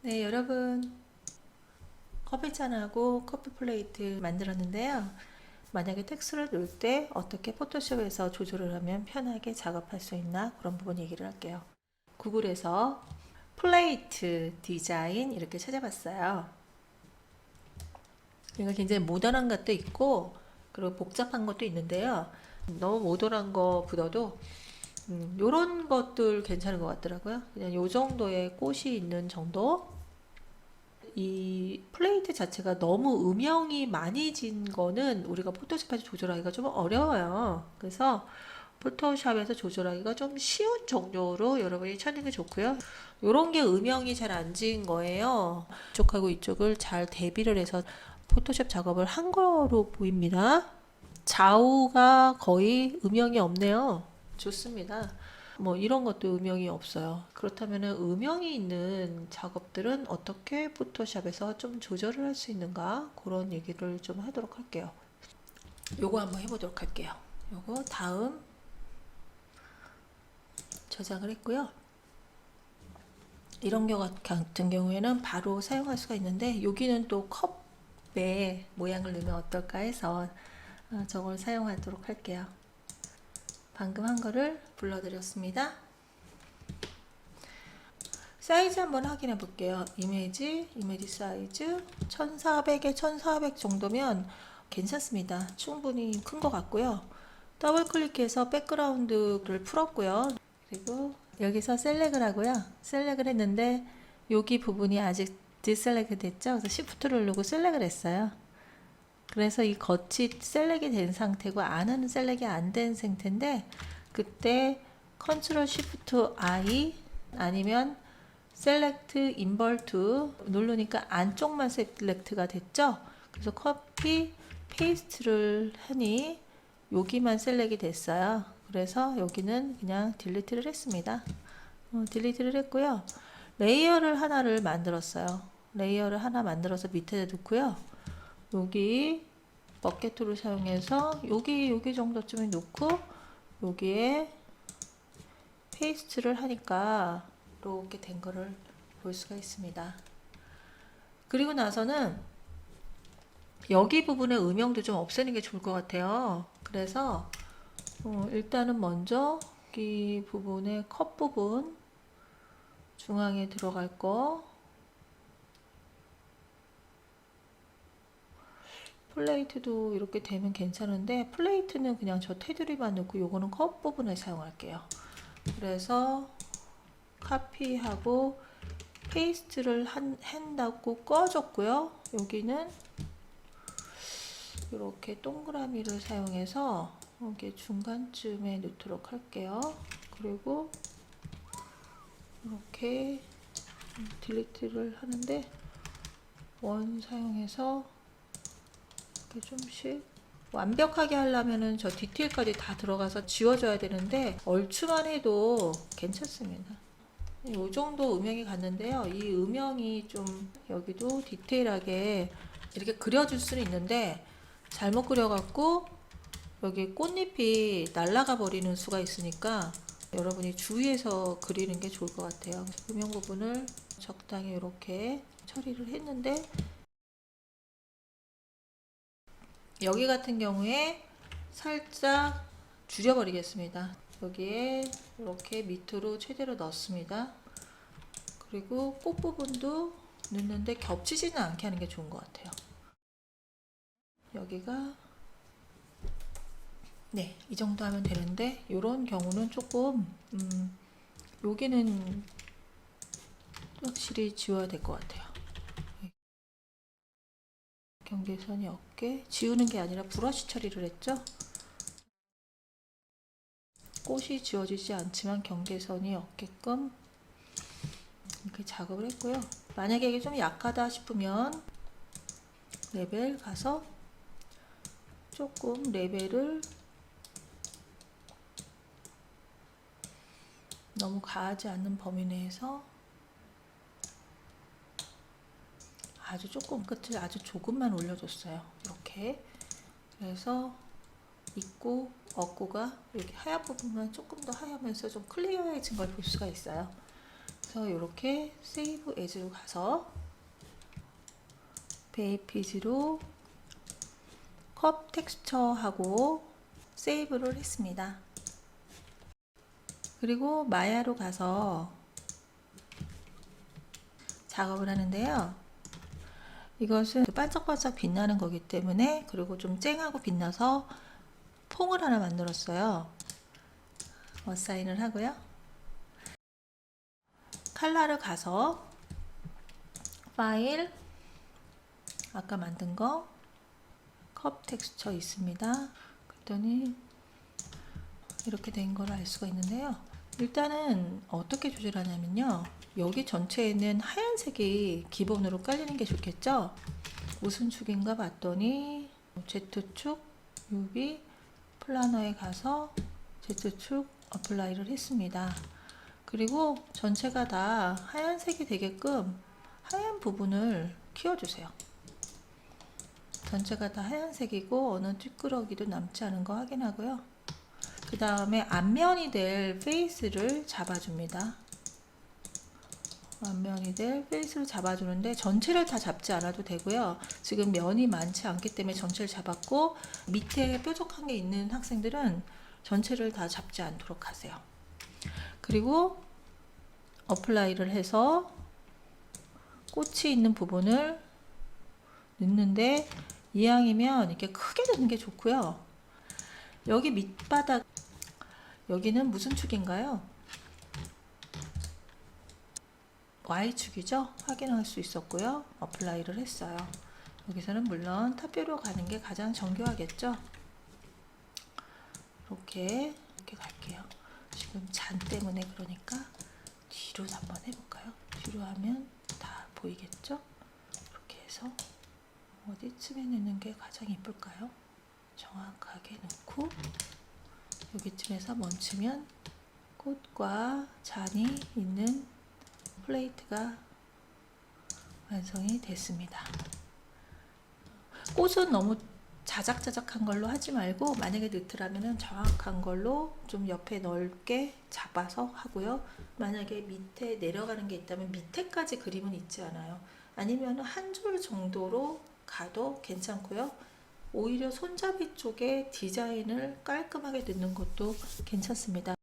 네, 여러분, 커피잔하고 커피 플레이트 만들었는데요. 만약에 텍스트를 넣을 때 어떻게 포토샵에서 조절을 하면 편하게 작업할 수 있나 그런 부분 얘기를 할게요. 구글에서 플레이트 디자인 이렇게 찾아봤어요. 이거 굉장히 모던한 것도 있고 그리고 복잡한 것도 있는데요. 너무 모던한 거보다도 요런 것들 괜찮은 것 같더라고요. 그냥 요 정도의 꽃이 있는 정도. 이 플레이트 자체가 너무 음영이 많이 진 거는 우리가 포토샵에서 조절하기가 좀 어려워요. 그래서 포토샵에서 조절하기가 좀 쉬운 정도로 여러분이 찾는 게 좋고요. 이런 게 음영이 잘 안 진 거예요. 이쪽하고 이쪽을 잘 대비를 해서 포토샵 작업을 한 거로 보입니다. 좌우가 거의 음영이 없네요. 좋습니다. 뭐 이런 것도 음영이 없어요. 그렇다면 음영이 있는 작업들은 어떻게 포토샵에서 좀 조절을 할 수 있는가 그런 얘기를 좀 하도록 할게요. 요거 한번 해보도록 할게요. 요거 다음 저장을 했고요. 이런 경우 같은 경우에는 바로 사용할 수가 있는데 여기는 또 컵의 모양을 넣으면 어떨까 해서 저걸 사용하도록 할게요. 방금 한 거를 불러드렸습니다. 사이즈 한번 확인해 볼게요. 이미지 사이즈 1400에 1400 정도면 괜찮습니다. 충분히 큰 것 같고요. 더블 클릭해서 백그라운드를 풀었고요. 그리고 여기서 셀렉을 하고요. 셀렉을 했는데 여기 부분이 아직 디셀렉트 됐죠. 그래서 Shift를 누르고 셀렉을 했어요. 그래서 이 겉이 셀렉이 된 상태고 안은 셀렉이 안 된 상태인데 그때 컨트롤 Shift I 아니면 셀렉트 인벌트 누르니까 안쪽만 셀렉트가 됐죠. 그래서 커피 페이스트를 하니 여기만 셀렉이 됐어요. 그래서 여기는 그냥 딜리트를 했습니다. 딜리트를 했고요. 레이어를 하나를 만들었어요. 레이어를 하나 만들어서 밑에 놓고요. 여기 버켓 툴을 사용해서 여기 정도쯤에 놓고 여기에 페이스트를 하니까 이렇게 된 거를 볼 수가 있습니다. 그리고 나서는 여기 부분의 음영도 좀 없애는 게 좋을 것 같아요. 그래서 일단은 먼저 이 부분의 컵 부분 중앙에 들어갈 거 플레이트도 이렇게 되면 괜찮은데 플레이트는 그냥 저 테두리만 넣고 요거는 컵 부분을 사용할게요. 그래서 카피하고 페이스트를 한다고 꺼줬고요. 여기는 이렇게 동그라미를 사용해서 이렇게 중간쯤에 넣도록 할게요. 그리고 이렇게 딜리트를 하는데 원 사용해서 이렇게 좀씩 완벽하게 하려면은 저 디테일까지 다 들어가서 지워줘야 되는데 얼추만 해도 괜찮습니다. 이 정도 음영이 갔는데요. 이 음영이 좀 여기도 디테일하게 이렇게 그려줄 수는 있는데 잘못 그려갖고 여기 꽃잎이 날아가 버리는 수가 있으니까 여러분이 주의해서 그리는 게 좋을 것 같아요. 음영 부분을 적당히 이렇게 처리를 했는데 여기 같은 경우에 살짝 줄여버리겠습니다. 여기에 이렇게 밑으로 최대로 넣습니다. 그리고 꽃 부분도 넣는데 겹치지는 않게 하는 게 좋은 것 같아요. 여기가 네, 이 정도 하면 되는데 이런 경우는 조금 여기는 확실히 지워야 될 것 같아요. 경계선이 없게 지우는 게 아니라 브러쉬 처리를 했죠. 꽃이 지워지지 않지만 경계선이 없게끔 이렇게 작업을 했고요. 만약에 이게 좀 약하다 싶으면 레벨 가서 조금 레벨을 너무 과하지 않는 범위 내에서 아주 조금 끝을 아주 조금만 올려줬어요. 이렇게 그래서 있고 없고가 이렇게 하얀 부분만 조금 더 하얗면서 좀 클리어해진 걸 볼 수가 있어요. 그래서 이렇게 세이브 에즈로 가서 베이피즈로 컵 텍스처하고 세이브를 했습니다. 그리고 마야로 가서 작업을 하는데요. 이것은 반짝반짝 빛나는 거기 때문에, 그리고 좀 쨍하고 빛나서 퐁을 하나 만들었어요. 어사인을 하고요. 칼라를 가서 파일, 아까 만든 거 컵 텍스처 있습니다. 그랬더니 이렇게 된 걸 알 수가 있는데요. 일단은 어떻게 조절하냐면요, 여기 전체에는 하얀색이 기본으로 깔리는 게 좋겠죠. 무슨 축인가 봤더니 Z축, UV 플래너에 가서 Z축 어플라이를 했습니다. 그리고 전체가 다 하얀색이 되게끔 하얀 부분을 키워주세요. 전체가 다 하얀색이고 어느 찌끄러기도 남지 않은 거 확인하고요. 그 다음에 앞면이 될 페이스를 잡아줍니다. 앞면이 될 페이스를 잡아주는데 전체를 다 잡지 않아도 되고요. 지금 면이 많지 않기 때문에 전체를 잡았고, 밑에 뾰족한 게 있는 학생들은 전체를 다 잡지 않도록 하세요. 그리고 어플라이를 해서 꽃이 있는 부분을 넣는데, 이왕이면 이렇게 크게 넣는 게 좋고요. 여기 밑바닥, 여기는 무슨 축인가요? Y축이죠? 확인할 수 있었고요. 어플라이를 했어요. 여기서는 물론 탑뷰로 가는 게 가장 정교하겠죠? 이렇게 갈게요. 지금 잔 때문에 그러니까 뒤로 한번 해볼까요? 뒤로 하면 다 보이겠죠? 이렇게 해서 어디쯤에 넣는 게 가장 이쁠까요? 정확하게 넣고, 여기쯤에서 멈추면 꽃과 잔이 있는 플레이트가 완성이 됐습니다. 꽃은 너무 자작자작한 걸로 하지 말고, 만약에 넣더라면 정확한 걸로 좀 옆에 넓게 잡아서 하고요. 만약에 밑에 내려가는 게 있다면 밑에까지 그림은 있지 않아요. 아니면 한 줄 정도로 가도 괜찮고요. 오히려 손잡이 쪽에 디자인을 깔끔하게 넣는 것도 괜찮습니다.